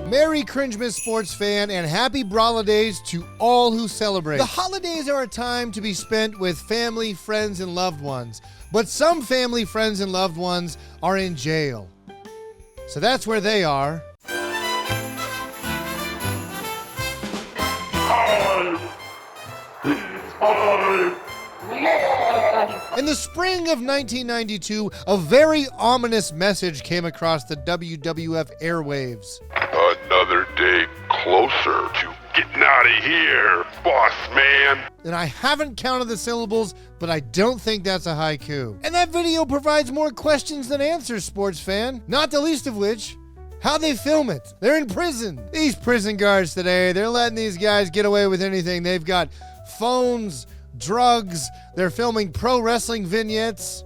Merry Cringemas, sports fan, and happy Brawler Days to all who celebrate. The holidays are a time to be spent with family, friends, and loved ones. But some family, friends, and loved ones are in jail. So that's where they are. In the spring of 1992, a very ominous message came across the WWF airwaves. Another day closer to getting out of here, boss man. And I haven't counted the syllables, but I don't think that's a haiku. And that video provides more questions than answers, sports fan. Not the least of which, how'd they film it? They're in prison. These prison guards today, they're letting these guys get away with anything. They've got phones, drugs, they're filming pro wrestling vignettes.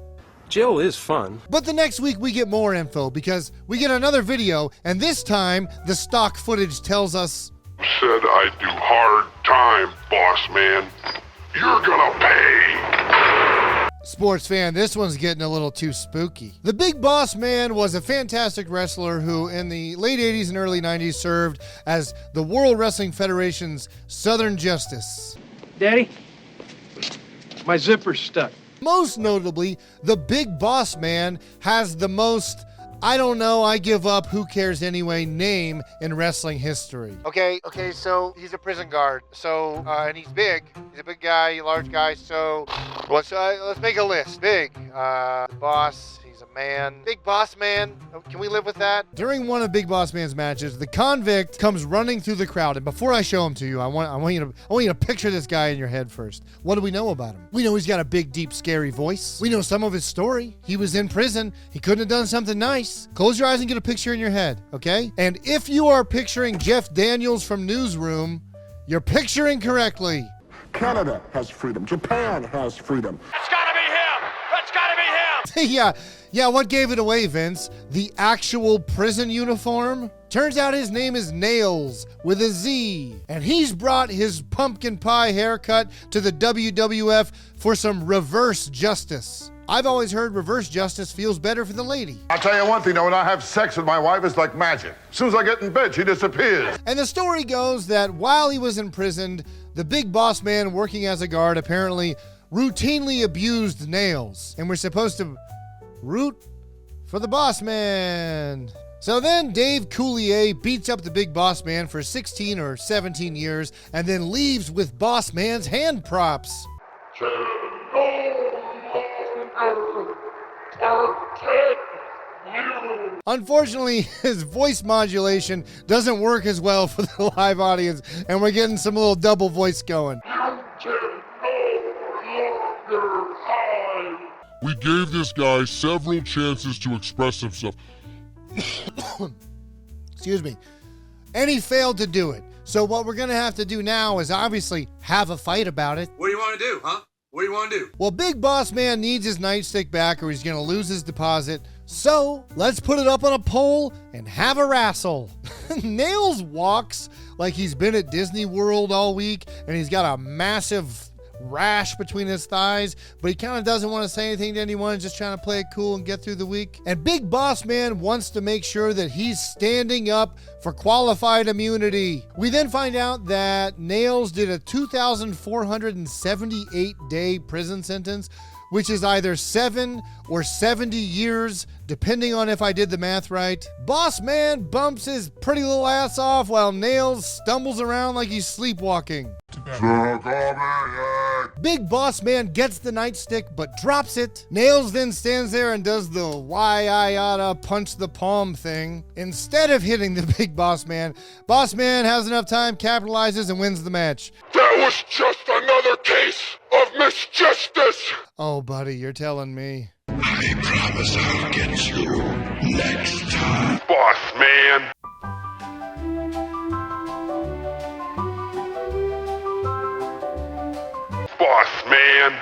Jail is fun. But the next week we get more info because we get another video, and this time the stock footage tells us, Said I'd do hard time, boss man. You're gonna pay. Sports fan, this one's getting a little too spooky. The Big Boss Man was a fantastic wrestler who in the late 80s and early 90s served as the World Wrestling Federation's Southern Justice. Daddy, my zipper's stuck. Most notably, the Big Boss Man has the most I don't know, I give up, who cares anyway name in wrestling history. Okay, so he's a prison guard. So, and he's big. He's a big guy, large guy. So, let's make a list. Big, boss, he's a man. Big Boss Man, can we live with that? During one of Big Boss Man's matches, the convict comes running through the crowd. And before I show him to you, I want you to picture this guy in your head first. What do we know about him? We know he's got a big, deep, scary voice. We know some of his story. He was in prison. He couldn't have done something nice. Close your eyes and get a picture in your head, okay? And if you are picturing Jeff Daniels from Newsroom, you're picturing correctly. Canada has freedom. Japan has freedom. It's gotta be him! It's gotta be him! Yeah, what gave it away, Vince? The actual prison uniform? Turns out his name is Nails, with a Z. And he's brought his pumpkin pie haircut to the WWF for some reverse justice. I've always heard reverse justice feels better for the lady. I'll tell you one thing, though, when I have sex with my wife, it's like magic. As soon as I get in bed, she disappears. And the story goes that while he was imprisoned, the Big Boss Man working as a guard apparently routinely abused Nails. And we're supposed to root for the Boss Man. So then Dave Coulier beats up the Big Boss Man for 16 or 17 years and then leaves with Boss Man's hand props. Unfortunately, his voice modulation doesn't work as well for the live audience, and we're getting some little double voice going. We gave this guy several chances to express himself. Excuse me. And he failed to do it. So what we're going to have to do now is obviously have a fight about it. What do you want to do, huh? What do you want to do? Well, Big Boss Man needs his nightstick back or he's going to lose his deposit. So let's put it up on a pole and have a wrestle. Nails walks like he's been at Disney World all week and he's got a massive rash between his thighs, but he kind of doesn't want to say anything to anyone, just trying to play it cool and get through the week. And Big Boss Man wants to make sure that he's standing up for qualified immunity. We then find out that Nails did a 2,478-day prison sentence, which is either 7 or 70 years, depending on if I did the math right. Boss Man bumps his pretty little ass off while Nails stumbles around like he's sleepwalking. Big Boss Man gets the nightstick but drops it. Nails then stands there and does the why I oughta punch the palm thing. Instead of hitting the Big Boss Man has enough time, capitalizes, and wins the match. That was just another case of misjustice. Oh, buddy, you're telling me. I promise I'll get you next time, boss man. Boss man.